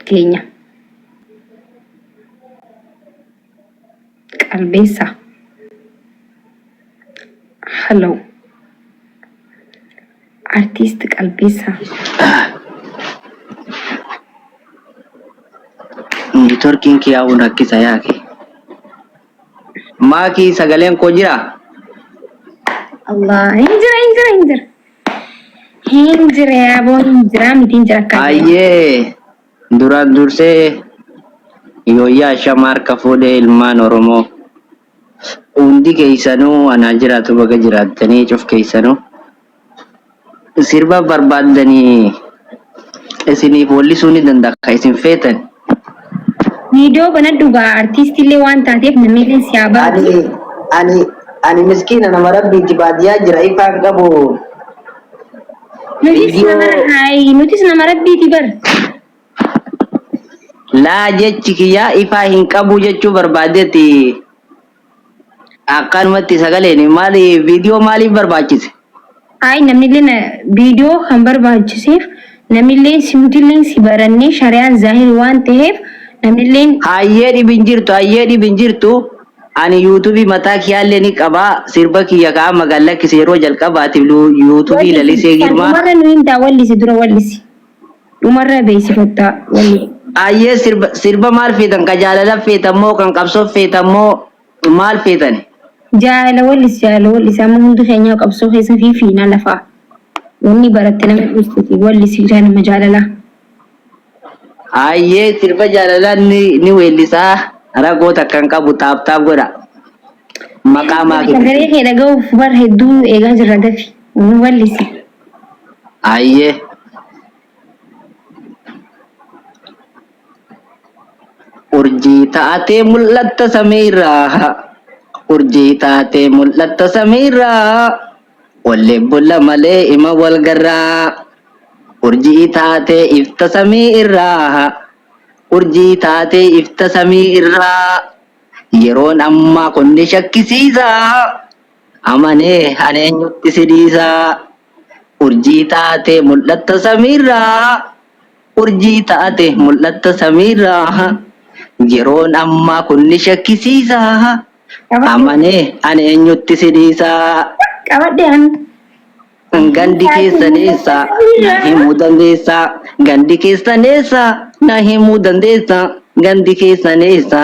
keenya qalbeessa. Hello artist qalbeessa. Turkiin kiyaa rakkisa yaake. Maaki sagaleen koo jira? Allah injira. Hinjira yaaboo hinjira mitiin jira akka. Ayyee duraan dursee yooyyaa shamaar ka fuudhee ilmaan Oromoo hundi keessanuu anaa jiraatu baga jiraattanii cuf keessanuu sirba barbaaddanii isiniif wallisuu ni danda'a isin feetan. Video kana dhugaa artiistillee waan taateef namni siyaa baatu. Ani miskiina nama rabbiitti baadiyyaa jira ifaan qabu. Nutis nama rabbiiti bar. Laa jechi kiyyaa ifaa hin qabu jechuu barbaadetti akkanumatti sagaleen maali viidiyoo maaliif barbaachise? Namnillee viidiyoo kan barbaachiseef namnillee simutillee si barannee shari'aan zaahir waan ta'eef namnillee hayyee dhibin jirtu ani yuutuubii mataa kiyyaallee ni qabaa sirba kiyya kaa magaalaa kisa yeroo jalqabaatiif yuutuubii lalisee girmaa. Dhumarra nu hin wallisi dura wallisi. Dhumarra beeksifata wallisi. Hayyee sirba maal feetan ka jaalala feetan moo kan qabsoo feetan moo maal feetan? Jaalala wallisi amma hundi keenya qabsoo keessa fi fiinaa lafaa. Wanni baratte nama dhufuuti wallisi nama jaalala. Hayyee sirba jaalala ni weellisaa. Ragoota kan qabu taap godha. Maqaa maaki. Sagalee kee dhaga'uuf bar hedduu eegaa jirra dafi. Nu wallisi. Ayyee. Urjii taatee mul'atta samiirraa. Urjii taatee mul'atta samiirraa. Wallee bulla malee ima wal garraa. Urjii taatee ifta samiirraa. Urjii taatee ifta samii irraa yeroon ammaa kunni shakkisiisaa amanee ani eenyutti sidiisaa. Urjii taatee mul'atta samiirraa. Urjii taatee mul'atta samiirraa yeroon ammaa kunni shakkisiisaa amanee ani eenyutti sidiisaa. Gandi keessaneessa na himuu dandeessa. Gandi keessaneessa na himuu dandeessa. Gandi keessaneessa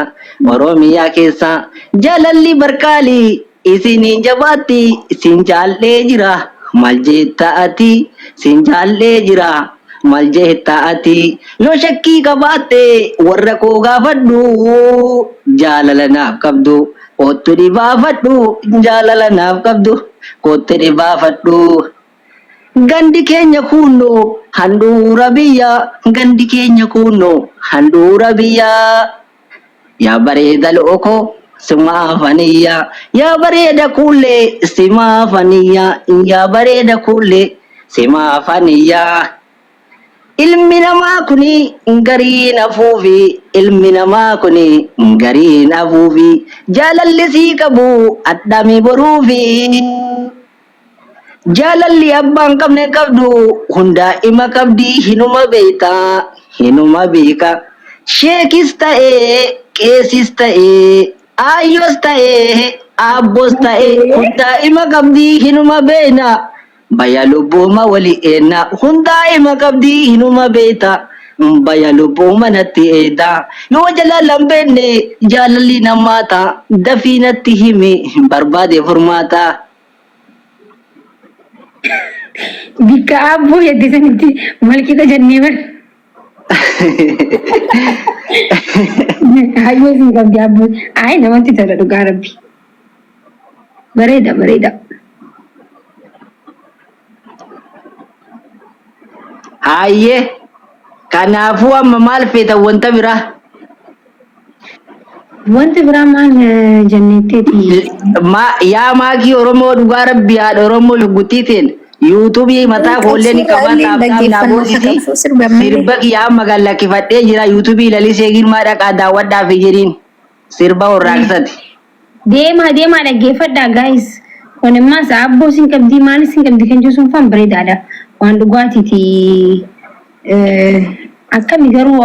Oromiyaa keessa jaalalli barkaalii isinii jabaatti isin jaallee jira mal jetta'ati isin jaallee jira mal jetta'ati yoo shakkii qabaatte warra koo gaafadhu jaalala naaf qabdu kottu dhibaafadhu jaalala naaf qabdu kottu dhibaafadhu. Gandi keenya kunno handhuura biyya. Gandi keenya kunno handhuura biyya. Yaa bareeda looko simaafaniyya. Yaa bareeda kuulee simaafaniyya. Yaa bareeda kuulee simaafaniyya. Ilmi namaa kuni gariin afuufi. Ilmi namaa kuni gariin afuufi. Jaalalli sii qabu addami boruufi. Jaalalli abbaan qabne qabdu hundaa ima qabdi hinuma beeka. Sheekis ta'ee qeesis ta'ee ayyos ta'ee abbos ta'ee hundaa ima qabdi hinuma beena. Baya lubbuuma wali eenna hundaa ima qabdi hinuma beeta. Baya lubbuuma natti eeda yoo jalalan beenne jaalalli namaata dafii natti himi barbaade furmaata. Bika abu ya di sana mal kita jannee bar. Ayo sih kabdi abu. Ay namatti tola dhugaa rabbi. Bareeda. Hayyee kanaafuu amma maal feeta wanta biraa? Wanti biraa maal janneetti? Yaa maakii Oromoo dhugaa rabbi haadha Oromoo luguttiitiin yuutuubii mataa koollee ni qabaa taabtaabnaabootii sirba kiyyaa magaalaa kifadhee jira yuutuubii lalisee girmaa dhaqaa daawwadhaaf jedhiin sirba warraaqsati. Deema dhaggeeffadhaa guys. Kun immoo saabboo sin qabdii maalis sin qabdii kan jechuun fan bareedaadha. Waan dhugaatiiti akkami garuu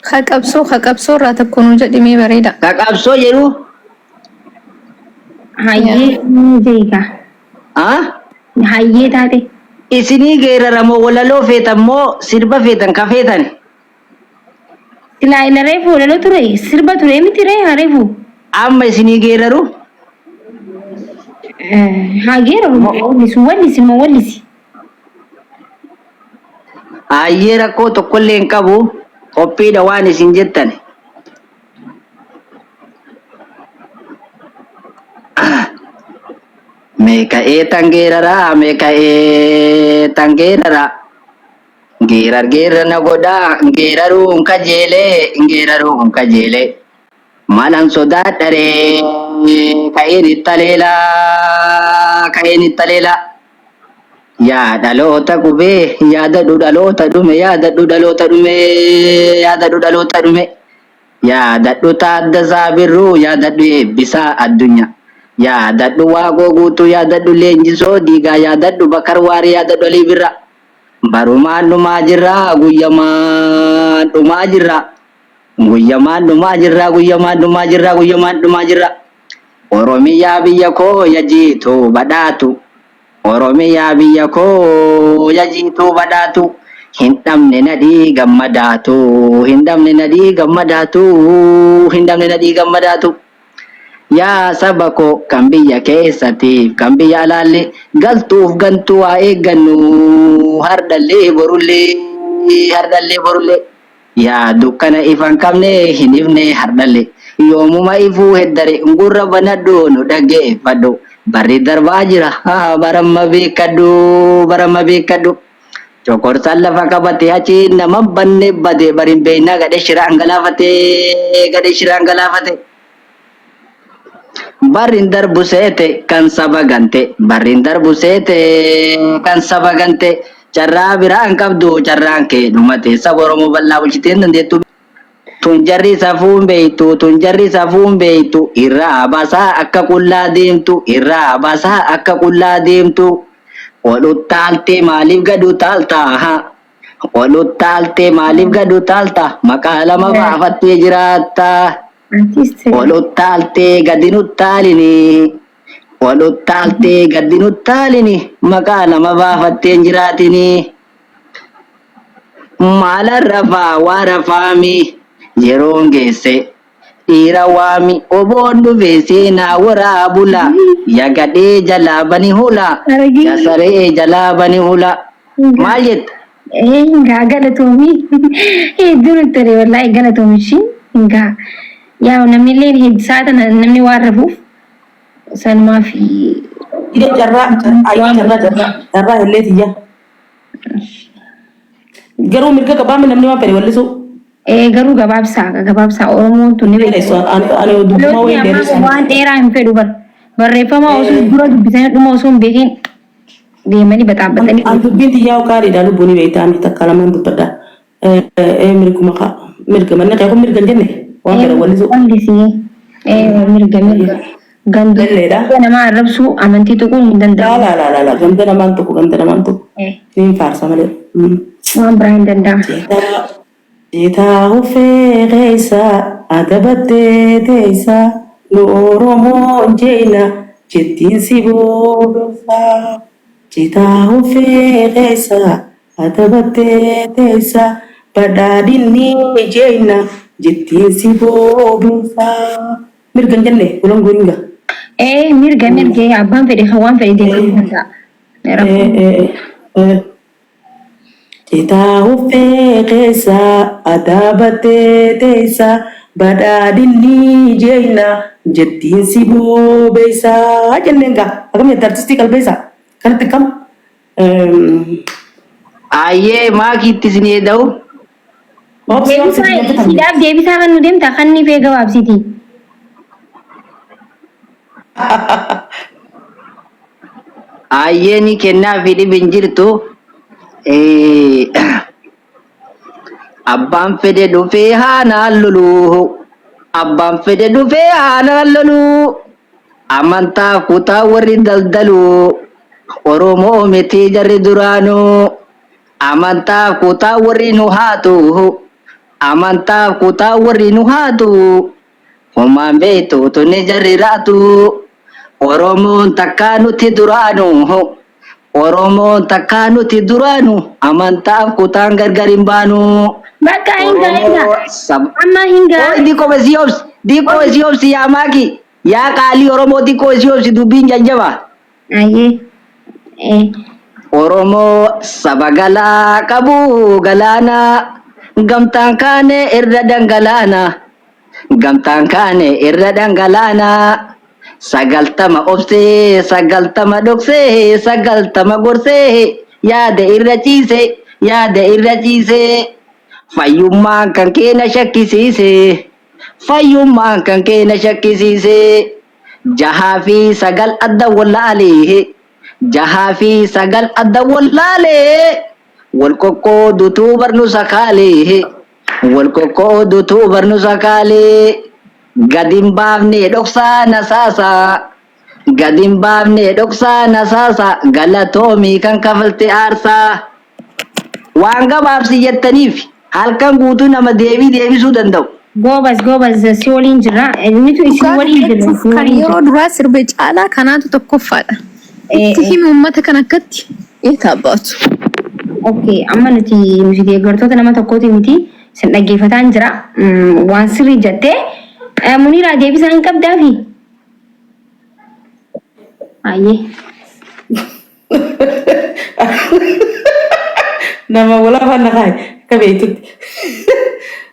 Kakabsoo irraa tokko nu jedhimee bareeda. Kakabsoo jedhu. hayyee jeeka hayyee taate Isinii geeraramoo walaloo feetan moo sirba feetan kafeetan? silaa ina reefu walaloo ture sirba ture miti ree hareefu Amma isinii geeraru? hageera wallisi ma wallisi Hayyee rakkoo tokkollee hin qabu. Qophiidha waan isin jettan. Meeka'ee tangeeraraa meeka'ee tangeeraraa geerargeerana godhaa geeraruun kajeelee malan sodaadharee ka'een ittaleelaa yaa dhaloota qubee yaadadhu dhaloota dhume yaadadhu taaddasaa birruu yaadadhu eebbisaa addunyaa yaadadhu waaqoo guutuu yaadadhu leenjisoo diigaa yaadadhu bakar waarii yaadadhu alii birra barumaan dhumaa jirraa guyyamaan dhumaa jirra oromiyaa biyya koo yajiituu badhaatu oromiyaa biyya koo yajiituu badhaatu hin dhabne nadhii gammadaatu yaa saba koo kan biyya keessatiif kan biyya alaalle galtuuf gantuu haa eeggannu hardallee borullee yaa dukkana ifan qabne hin ifne hardallee yoomuma ifuu heddare ngurra banadhu nu dhaggeeffadhu barri darbaa jira baramma beekadhu cokorsaan lafa qabate achi nama banne bade barin beekna gadhe shira angalaafate barrin darbu seete kan saba gante carraa biraan qabdu carraan kee dhumate saba oromoo bal'aa bulchiteen dandeettu tun jarri safuun beeytu irraa basaa akka qullaa deemtu oluttaaltee maaliif gadu taalta maqaa lama baafattee jiraatta oluttaaltee gadi nuttaalini maqaa lama baafattee jiraatini maalarra waa rafaami yeroon geesse dhiira waami oboon dhufee seenaa waraabula yagadhee jalaa bani hula yasaree jalaa bani hula maal jetta? Enggak galatomi dulu tere wallahi galatomi shi enggak ya namni leen saata namni waan rafuuf san maafi jarraa helleetiyya garuu mirga qabaame namni waan fedhe wallisu garuu gabaabsaa oromoon tun ni beeku waan dheeraa hin fedhu barreeffama osoo dura dubbisanii dhuma osoo hin beekin deemanii baxaabbatanii an dubbiin xiyyaa qaaliidha lubbuun beektaan takka lamaan dubbadha mirga manni qeequ mirga hin jenne waan fedhe wallisu mirga gandoleedha nama arrabsuu amantii tuquun hin danda'amu ganda namaan tuqu niin faarsa malee waan biraa hin danda'amu Jita hufee keessa adabattee teessa nu oromoo jeena jettiin si boobessa. Jita hufee keessa adabattee teessa badhaadhinni jeena jettiin si boobessa. Mirga hin jenne kulan guringa. Mirga abbaan fedhe kan waan fedhe deemuu danda'a. Jita hufee keessa adabattee teessa badhaadhinni jeena jettiin si boobessa jenneen gaa akkam jette artistii qalbeessa kanatti kam Ayyee maakiitti isinii da'u sidaaf deebisaa kan nu deemta kan ni fee gabaabsiti ayyee ni kennaa fi dhibin jirtu abbaan fedhe dhufee haanaan loluu amantaa kutaa warri daldalu oromoo miti jarri duraanuu amantaa kutaa warri nu haatu amantaa kutaa warri nu haatu homaan beektu tunni jarri raatu Oromoon takkaa nuti duraanu Oromoon takkaa nuti duraanu amantaa kutaan gargar hin baanu. Bakka hinga. Amma hinga. Diko siobsi yaa maaki yaa qaalii Oromoo diko siobsi dubbiin jajjaba. Aye. Oromoo saba galaa qabu galaana gamtaan kaane irra dangalaana gamtaan kaane irra dangalaana sagaltama obsee sagaltama dhoksee sagaltama gorsee yaada irra ciise fayyummaan kan keenya shakkisiise fayyummaan kan keenya shakkisiise jahaa fi sagal adda wallaalee jahaa fi sagal adda wallaalee wal qoqqoodutu barnu sakaalee wal qoqqoodutu barnu sakaalee gadin baafne dhoksaa nasaasa gadin baafne dhoksaa nasaasa galatoomii kan kafalte aarsaa waan gabaabsi jettaniif halkan guutuu nama deebisuu danda'u. Gobas si waliin jira. Eenyutu isin waliin jira? Kan yeroo duraa sirbe caalaa kanaatu tokkoffaadha. Itti himi uummata kan akkatti eetabbaatu. Okay, amma nuti deeggartoota nama tokkooti miti sin dhaggeeffataan jira. Waan sirrii jettee Muniraa deebisaa hin qabdaafi? Ayyee. Nama walaa fanna kaay kabeetutti.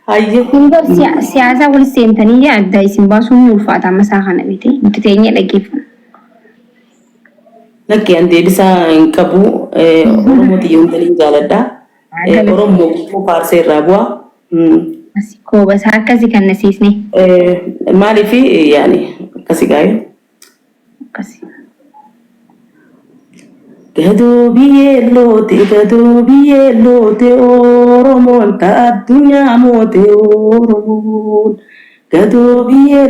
Ayyee. Siyaasa wal seentanii adda isin baasuun ni ulfaata amma isaa kana beete nuti teenyee dhaggeeffanna. Lakkee an deebisaa hin qabu Oromoo xiyyoon taliin jaaladha. Oromoo faarsee irraa bu'aa. Koobas akkasi kan nasiisne. Maaliif yaani akkasi gaa'e? Akkasi. Gadoo biyyee loote Oromoon ta'a addunyaa moote Oromoon. Gadoo biyyee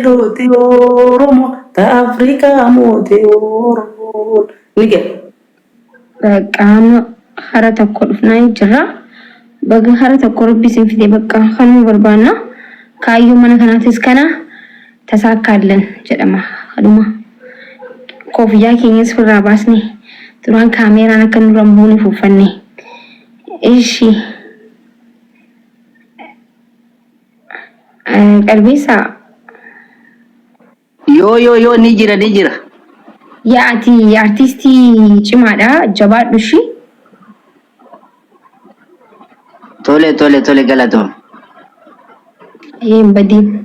loote Oromoon ta'a Afrikaa moote Oromoon. Ni gala. Qaama hara tokko dhufnaa jirra. Baga hara tokko rabbisin fide bakka kanuma barbaanna kaayyoo mana kanaatis kana tasaakkaallan jedhama haduma koofiyyaa keenyas firraa baasne duraan kaameeraan akka nurra buune fuuffanne ishi qalbeessaa yoo ni jira yaati artistii cimaadha jabaadhu shi Tole galatoom. Badii.